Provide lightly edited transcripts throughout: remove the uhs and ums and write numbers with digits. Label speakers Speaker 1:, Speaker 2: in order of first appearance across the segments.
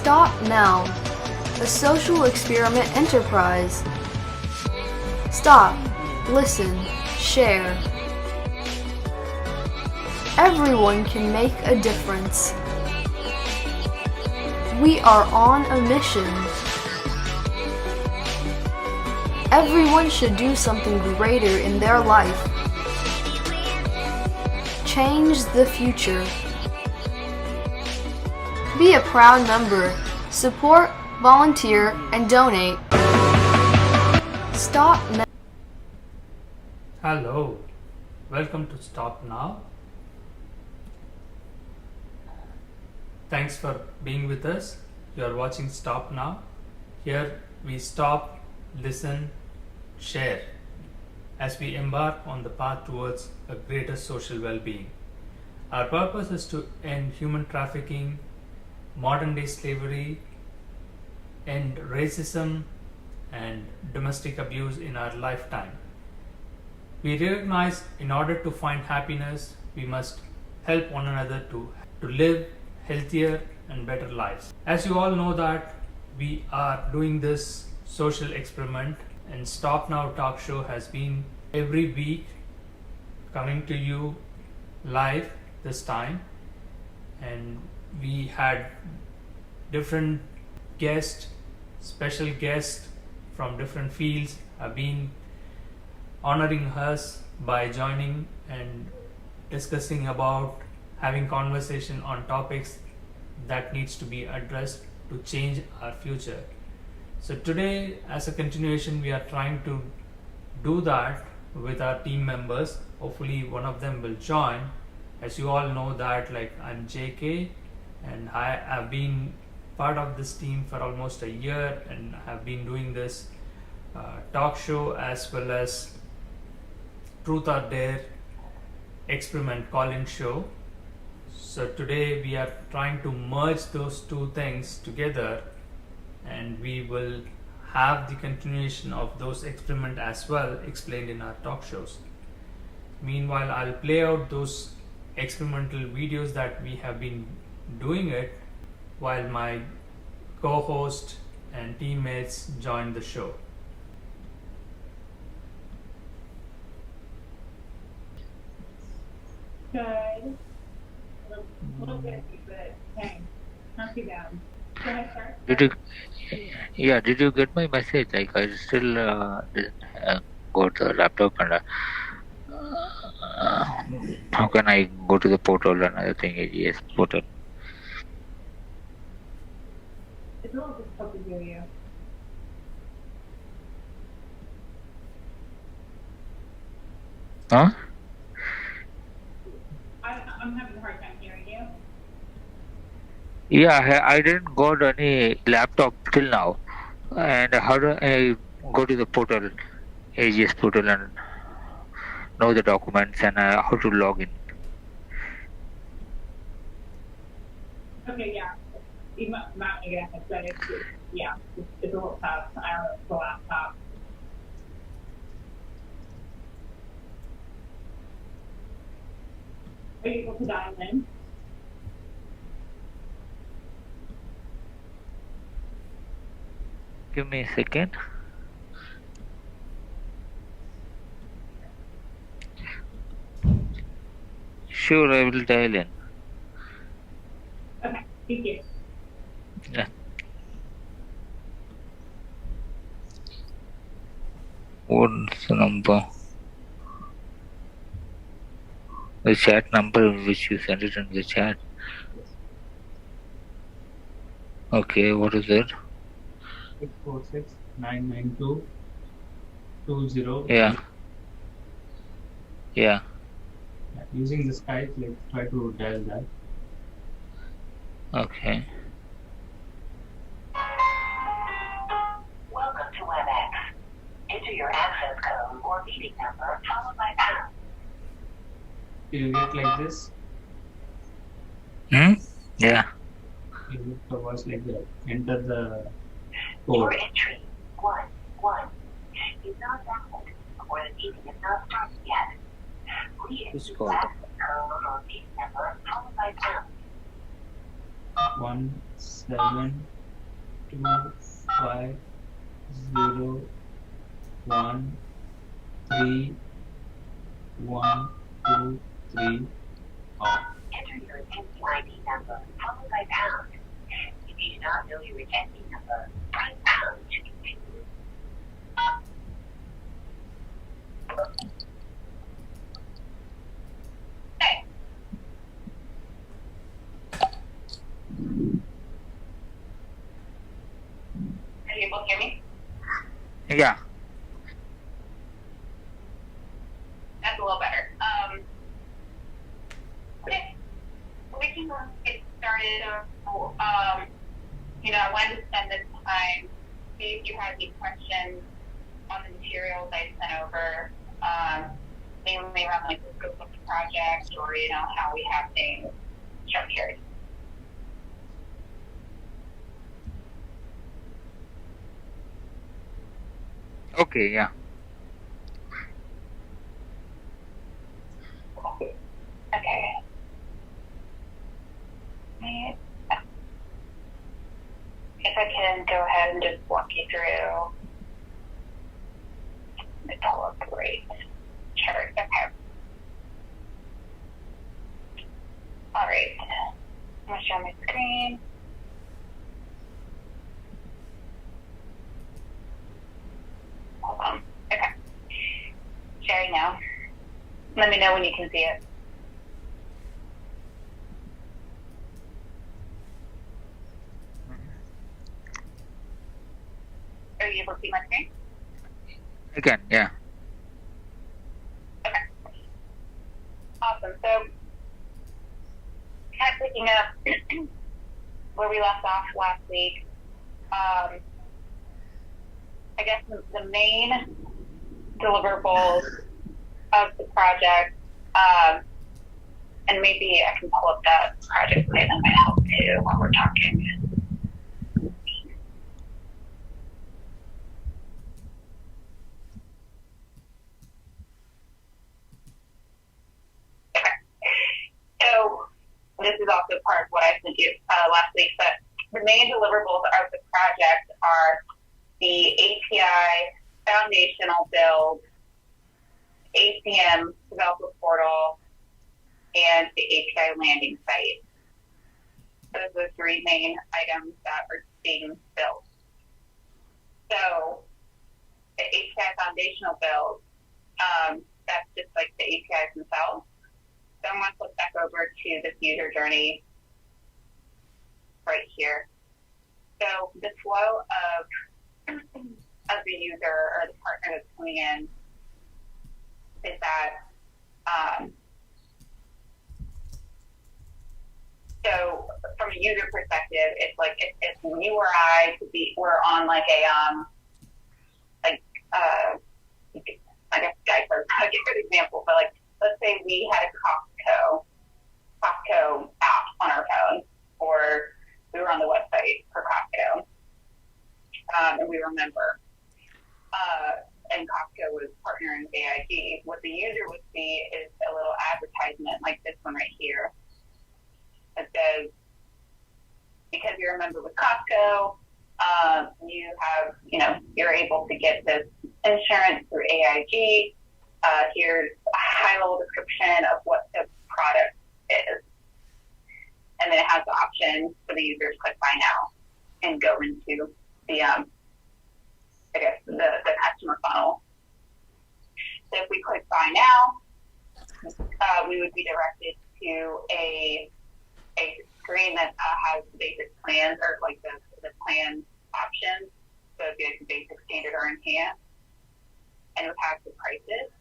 Speaker 1: Stop Now, a social experiment enterprise. Stop, listen, share. Everyone can make a difference. We are on a mission. Everyone should do something greater in their life. Change the future. Be a proud member. Support, volunteer, and donate. Stop Now.
Speaker 2: Hello, welcome to Stop Now. Thanks for being with us. You are watching Stop Now. Here we stop, listen, share as we embark on the path towards a greater social well-being. Our purpose is to end human trafficking, modern day slavery, end racism and domestic abuse in our lifetime. We recognize in order to find happiness, we must help one another to live healthier and better lives. As you all know that we are doing this social experiment, and Stop Now talk show has been every week coming to you live this time, and we had different guests, special guests from different fields have been honoring us by joining and discussing about having conversation on topics that needs to be addressed to change our future. So today, as a continuation, we are trying to do that with our team members. Hopefully one of them will join. As you all know that, like, I'm JK and I have been part of this team for almost a year and have been doing this talk show as well as Truth or Dare experiment call-in show. So today we are trying to merge those two things together, and we will have the continuation of those experiments as well explained in our talk shows. Meanwhile, I'll play out those experimental videos that we have been doing it while my co-host and teammates join the show.
Speaker 3: Good. A little bit, but hey, not too bad. Go ahead, sir.
Speaker 4: Did you get my message? Like, I still didn't got the laptop, and how can I go to the portal and other thing? Yes, portal.
Speaker 3: It's a little difficult to hear you.
Speaker 4: Huh?
Speaker 3: I'm having a hard time hearing you.
Speaker 4: Yeah, I didn't got any laptop till now. And how do I go to the portal, AGS portal, and know the documents and how to log in?
Speaker 3: Okay, yeah. You might want to get a headset. It's a little tough. I don't know if it's the laptop. Are you able to dial in?
Speaker 4: Give me a second. Sure, I will dial in.
Speaker 3: Okay, thank you.
Speaker 4: Yeah. What's the number? The chat number which you sent it in the chat. Okay, what is it?
Speaker 2: 646-992-20.
Speaker 4: Yeah.
Speaker 2: Using the Skype, let's try to dial that.
Speaker 4: Okay.
Speaker 5: Welcome to WebEx. Enter your access code or meeting number followed by pound.
Speaker 2: Do you get like this?
Speaker 4: Yeah.
Speaker 2: You look the voice like that. Enter the
Speaker 5: Your
Speaker 2: code.
Speaker 5: entry 11 is not valid or the meeting is not started yet. Please enter your access code or meeting number followed by pound.
Speaker 2: 1 7
Speaker 5: Enter your NUID number followed by pound. If you do not know your NUID number, press pound to continue. Okay. Are you able to hear me?
Speaker 4: Yeah.
Speaker 5: That's a little better. Okay. We can get started. I wanted to spend this time, see if you had any questions on the materials I sent over, mainly around like the scope of the project or, how we have things structured.
Speaker 4: Okay, yeah.
Speaker 5: Okay. If I can go ahead and just walk you through the pull-up rate chart. Okay. All right. I'm going to share my screen. Hold on. Okay. Sharing now. Let me know when you can see it. Are you able to see my screen?
Speaker 4: Again, yeah.
Speaker 5: Okay. Awesome. So, kind of picking up where we left off last week, I guess the main deliverables of the project, and maybe I can pull up that project plan that might help too while we're talking. So this is also part of what I sent you last week, but the main deliverables of the project are the API foundational build, ACM developer portal, and the API landing site. Those are the three main items that are being built. So the API foundational build, that's just like the APIs themselves. So I'm going to flip back over to this user journey right here. So the flow of the user or the partner that's coming in is that, so from a user perspective, it's like if you or I were on like a, I guess diapers, I'll give an example, but like, let's say we had a Costco app on our phone, or we were on the website for Costco, and we were a member, and Costco was partnering with AIG. What the user would see is a little advertisement like this one right here that says, because you're a member with Costco, you're able to get this insurance through AIG. Here's a high-level description of what the product is. And then it has the option for the user to click Buy Now and go into the customer funnel. So if we click Buy Now, we would be directed to a screen that has the basic plans or like the plan options. So it'd be like the basic, standard, or enhanced. And it would have the prices.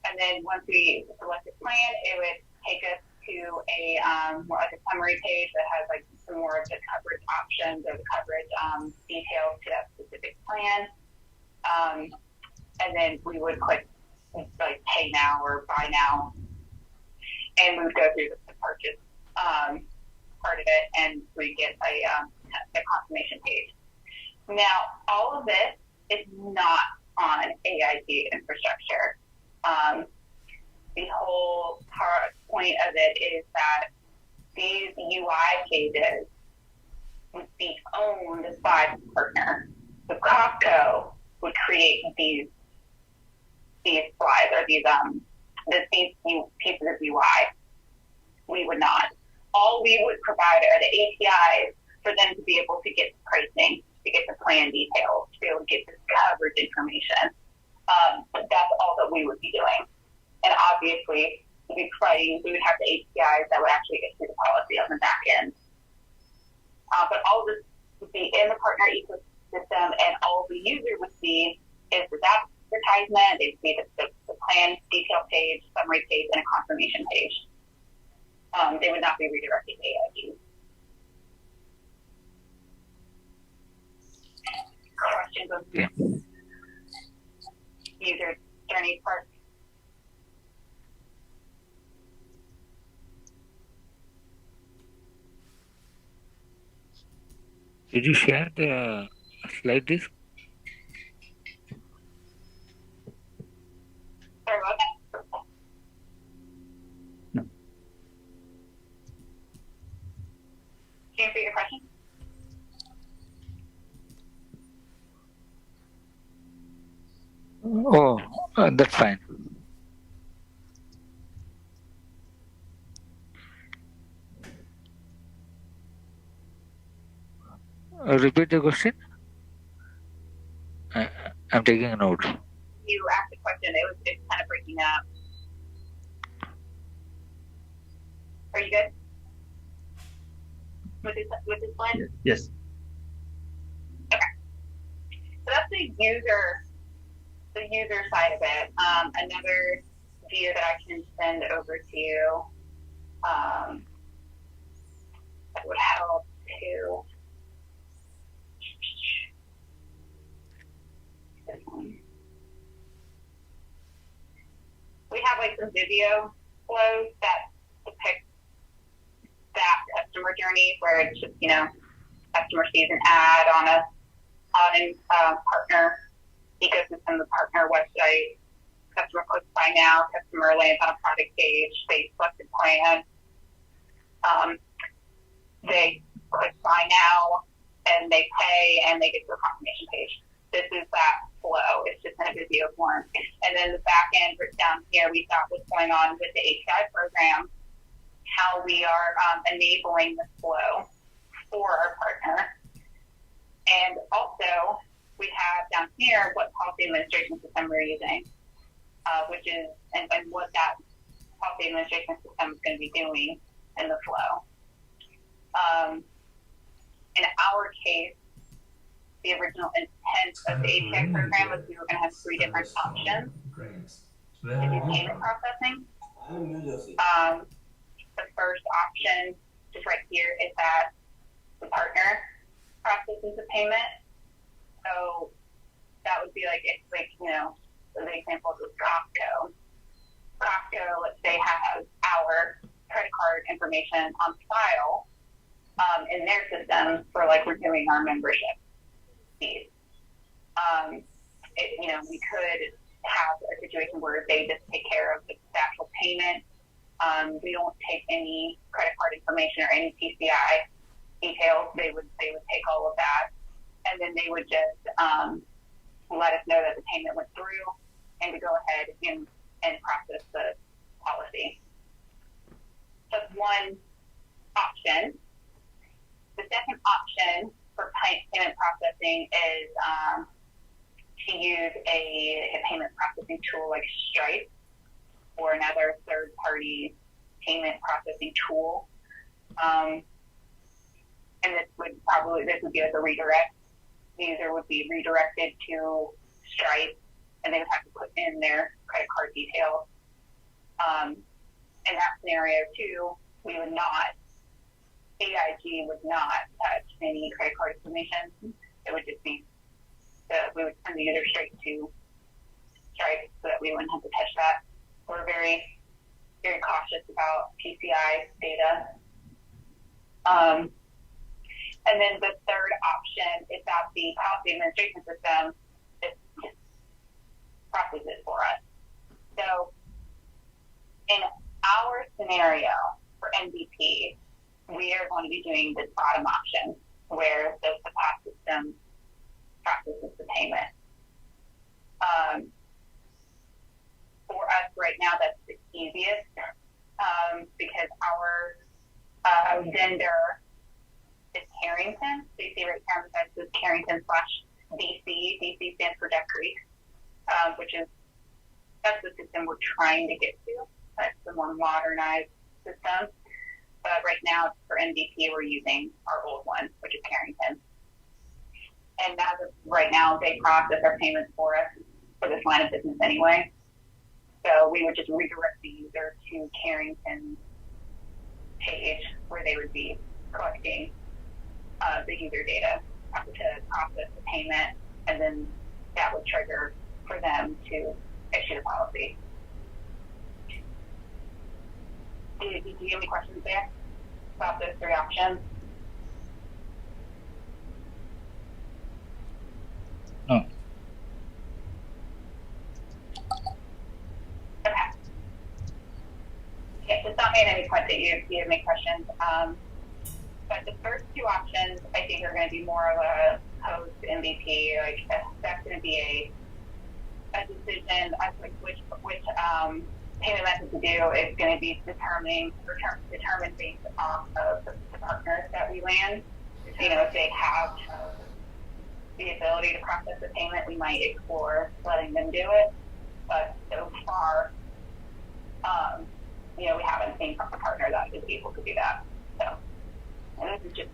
Speaker 5: And then once we select a plan, it would take us to a more like a summary page that has like some more of the coverage options or the coverage details to that specific plan. And then we would click like Pay Now or Buy Now, and we would go through the purchase part of it, and we get a confirmation page. Now, all of this is not on AIG infrastructure. The whole point of it is that these UI pages would be owned by the partner. So Costco would create these slides or these pieces of UI. We would not. All we would provide are the APIs for them to be able to get the pricing, to get the plan details, to be able to get the coverage information. That's all that we would be doing. And obviously, we would have the APIs that would actually issue the policy on the back end. But all this would be in the partner ecosystem, and all the user would see is the advertisement. They'd see the plan detail page, summary page, and a confirmation page. They would not be redirected to AIG. Questions on
Speaker 4: Yeah.
Speaker 5: user journey part?
Speaker 4: Did you share the slide disk?
Speaker 5: Sorry about that. Can you repeat your question?
Speaker 4: Oh, that's fine. Repeat the question. I'm taking a note.
Speaker 5: You asked the question. It's kind of breaking up. Are you good with this slide?
Speaker 2: Yes.
Speaker 5: Okay. So that's the user side of it. Another view that I can send over to you that would help too. We have like some video flows that depict that customer journey where it's just, customer sees an ad on a partner ecosystem, the partner website, customer clicks buy now, customer lands on a product page, they select a plan, they click buy now, and they pay, and they get to a confirmation page. This is that flow. It's just in a video form. And then the back end down here, we got what's going on with the API program, how we are enabling the flow for our partner. And also, we have down here what policy administration system we're using, which is, and what that policy administration system is going to be doing in the flow. In our case, the original intent of the API program was we were going to have 3 different options to do payment processing. The first option, just right here, is that the partner processes the payment. So that would be like, the example was Costco. Costco, let's say, has our credit card information on file in their system for like renewing our membership fees. We could have a situation where they just take care of the actual payment. We don't take any credit card information or any PCI details. They would take all of that, and then they would just let us know that the payment went through, and to go ahead and process the policy. That's one option. The second option for payment processing is to use a payment processing tool like Stripe or another third-party payment processing tool. And this would be like a redirect. The user would be redirected to Stripe, and they would have to put in their credit card details. In that scenario, too, AIG would not touch any credit card information. It would just be we would send the user straight to Stripe so that we wouldn't have to touch that. We're very, very cautious about PCI data. And then the third option is that the policy administration system just processes it for us. So in our scenario for MVP, we are going to be doing this bottom option. where the POS system processes the payment. For us right now, that's the easiest because our vendor is Carrington. So you see right here on the side, this is Carrington/DC. DC stands for Duck Creek, that's the system we're trying to get to. That's the more modernized system. But right now, for MVP, we're using our old one, which is Carrington. And as of right now, they process our payments for us for this line of business anyway. So we would just redirect the user to Carrington's page where they would be collecting the user data to process the payment, and then that would trigger for them to issue the policy. Do you have any questions there about those three options?
Speaker 4: No.
Speaker 5: Okay. Yeah, just stop me at any point that you have any questions. But the first two options, I think, are going to be more of a post MVP. Like that's going to be a decision as like which payment method to do is going to be determined based off of the partners that we land. You know, if they have the ability to process the payment, we might explore letting them do it. But so far, you know, we haven't seen from a partner that is able to do that. So, and this is just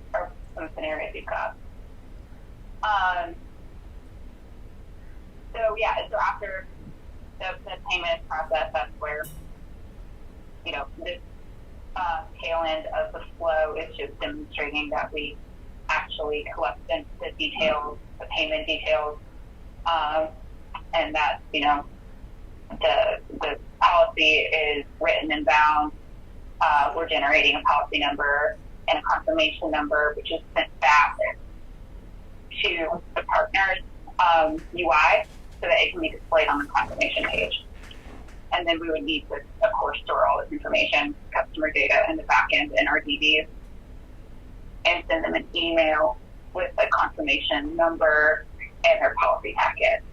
Speaker 5: some scenarios we've got. So yeah, so after the payment process, that's where, you know, this tail end of the flow is just demonstrating that we actually collect the details, the payment details, and that, you know, the policy is written and bound. We're generating a policy number and a confirmation number, which is sent back to the partner's UI so that it can be displayed on the confirmation page. And then we would need to, of course, store all this information, customer data in the back end in our DBs, and send them an email with a confirmation number and their policy packet.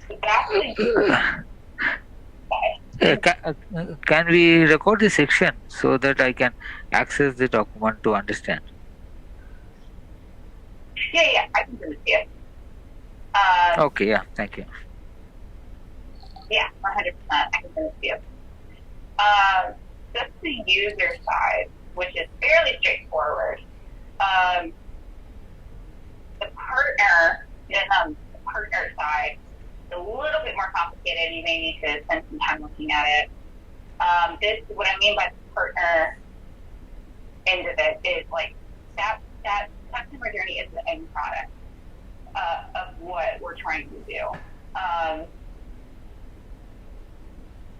Speaker 5: So
Speaker 4: Can we record this section so that I can access the document to understand?
Speaker 5: Yeah, I can send it to you.
Speaker 4: Okay, yeah, thank you.
Speaker 5: Yeah, 100%. I can send it to you. That's the user side, which is fairly straightforward. The partner side is a little bit more complicated. You may need to spend some time looking at it. What I mean by the partner end of it is like that customer journey is the end product of what we're trying to do.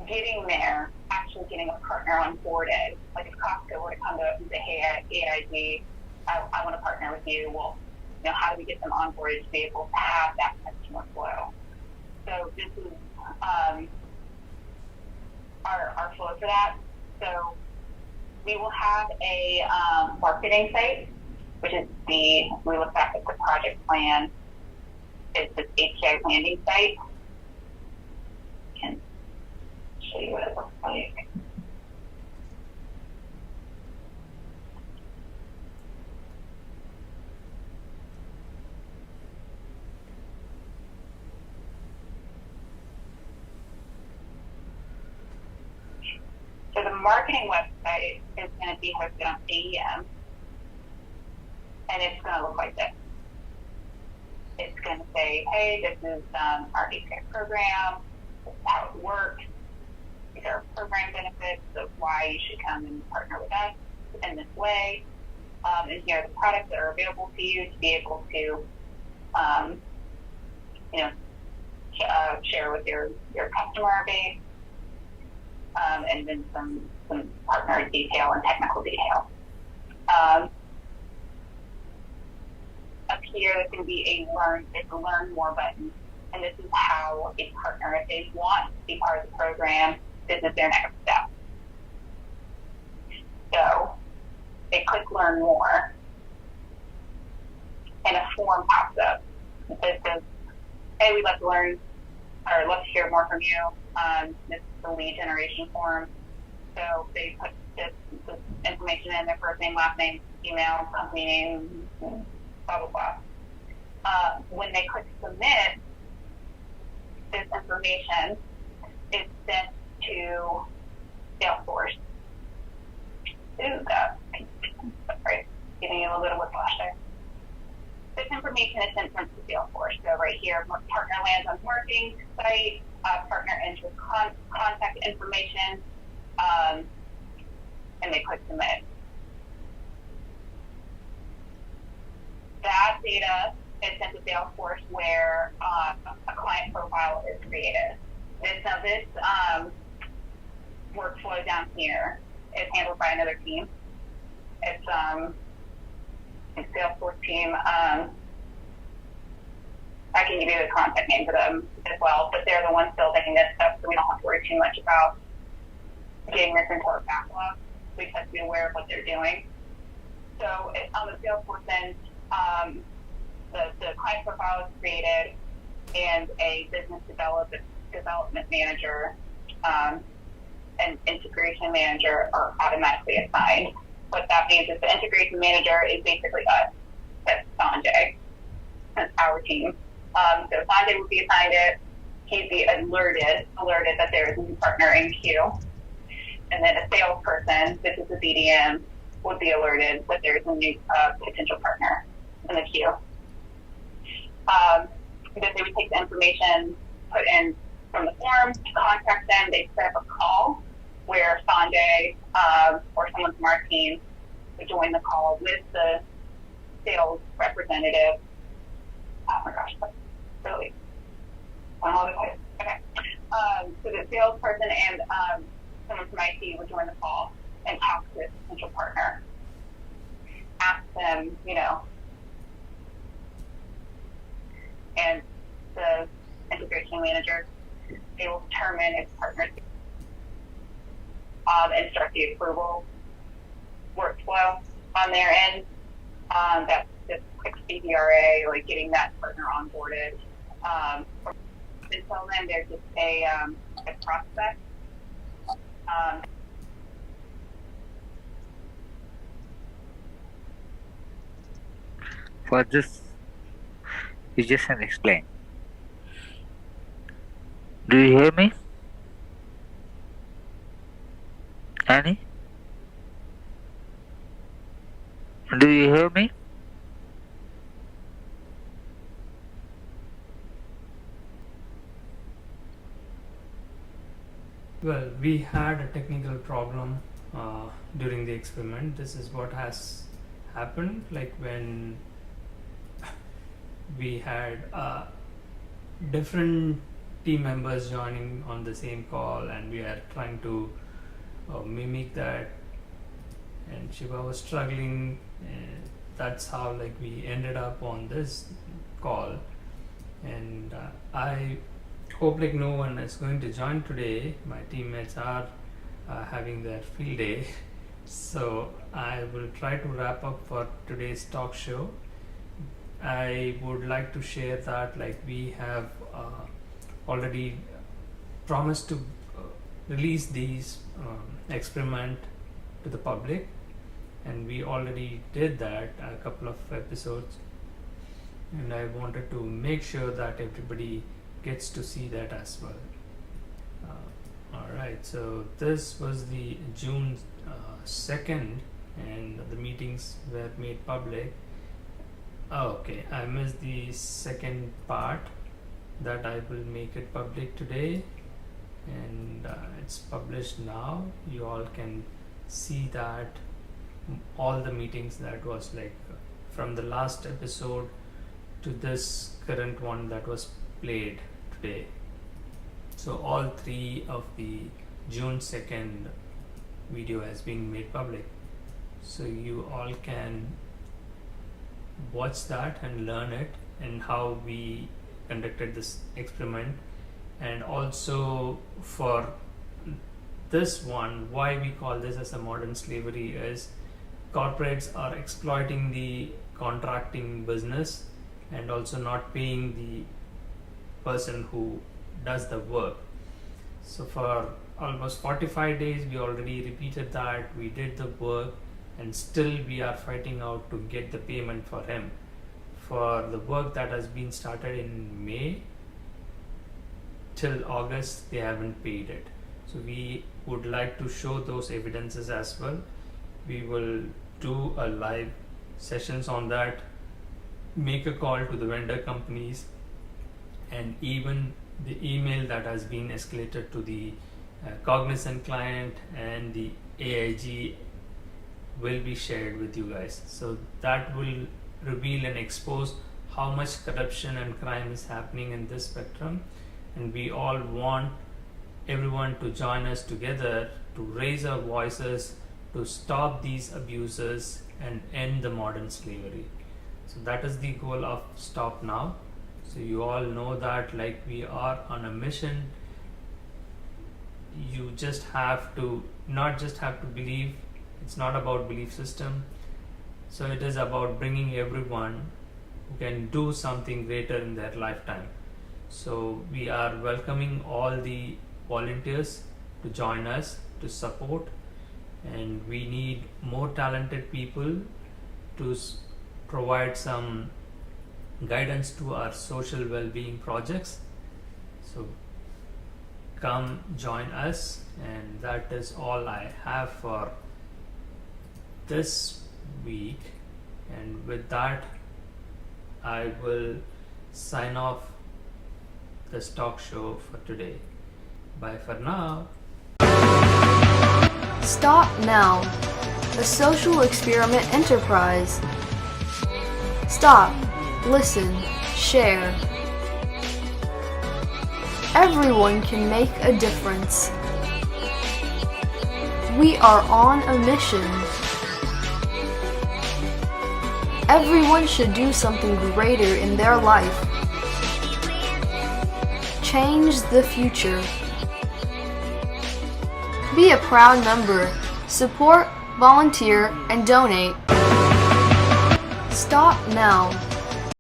Speaker 5: Getting there, actually getting a partner onboarded. Like if Costco were to come to us and say, hey, AIG, I want to partner with you. Well, you know, how do we get them onboarded to be able to have that customer flow? So this is our flow for that. So we will have a marketing site, which is we look back at the project plan. It's this API landing site. I can show you what it looks like. So the marketing website is going to be hosted on AEM, and it's going to look like this. It's going to say, hey, this is our API program, this is how it works, these are program benefits of why you should come and partner with us in this way, and here are the products that are available to you to be able to, share with your customer base. And then some partner detail and technical detail. Up here, there's going to be a learn more button, and this is how a partner, if they want to be part of the program, this is their next step. they click learn more, and a form pops up that says, hey, we'd love to learn, or love to hear more from you. This is the lead generation form. So they put this information in, their first name, last name, email, company name, blah, blah, blah. When they click submit, this information is sent to Salesforce. Ooh, sorry, giving you a little bit of whiplash there. This information is sent to Salesforce. So right here, partner lands on marketing site, partner enters contact information, and they click submit. That data is sent to Salesforce where a client profile is created. This workflow down here is handled by another team. It's a Salesforce team. I can give you the contact name for them as well, but they're the ones building this stuff, so we don't have to worry too much about getting this into our backlog. We just have to be aware of what they're doing. So on the Salesforce end, the client profile is created, and a business development manager and integration manager are automatically assigned. What that means is the integration manager is basically us. That's Sanjay. That's our team. So Sanjay would be assigned it. He'd be alerted that there is a new partner in queue. And then a salesperson, this is the BDM, would be alerted that there is a new potential partner in the queue. Then they would take the information put in from the form, contact them. They set up a call where Sanjay or someone from our team would join the call with the sales representative. Oh my gosh, that's really one all the way. Okay. So the salesperson and someone from IT would join the call and talk to this potential partner. Ask them, and the integration manager, they will determine if partners and start the approval workflow on their end. That's just quick CDRA, like getting that partner onboarded. Until then, there's just a prospect.
Speaker 4: For this, you just can explain. Do you hear me? Annie? Do you hear me?
Speaker 2: Well, we had a technical problem during the experiment. This is what has happened, like when we had different team members joining on the same call, and we are trying to mimic that, and Shiva was struggling, and that's how we ended up on this call. And I hope no one is going to join today. My teammates are having their field day, so I will try to wrap up for today's talk show. I would like to share that we have already promised to release these experiment to the public, and we already did that a couple of episodes, and I wanted to make sure that everybody gets to see that as well. Alright, so this was the June 2nd, and the meetings were made public. Okay, I missed the second part, that I will make it public today, and it's published now. You all can see that all the meetings that was from the last episode to this current one that was played today. So all 3 of the June 2nd video has been made public, so you all can watch that and learn it and how we conducted this experiment. And also for this one, why we call this as a modern slavery is corporates are exploiting the contracting business and also not paying the person who does the work. So for almost 45 days we already repeated that, we did the work, and still we are fighting out to get the payment for him for the work that has been started in May till August. They haven't paid it, so we would like to show those evidences as well. We will do a live sessions on that, make a call to the vendor companies, and even the email that has been escalated to the Cognizant client and the AIG will be shared with you guys. So that will reveal and expose how much corruption and crime is happening in this spectrum, and we all want everyone to join us together to raise our voices to stop these abuses and end the modern slavery. So that is the goal of Stop Now. So you all know that, like, we are on a mission. You just have to believe. It's not about belief system. So it is about bringing everyone who can do something greater in their lifetime. So we are welcoming all the volunteers to join us, to support, and we need more talented people to provide some guidance to our social well-being projects. So come join us, and that is all I have for this week. And with that, I will sign off this talk show for today. Bye for now.
Speaker 1: Stop Now, a social experiment enterprise. Stop, listen, share. Everyone can make a difference. We are on a mission. Everyone should do something greater in their life. Change the future. Be a proud member. Support, volunteer, and donate. Stop Now.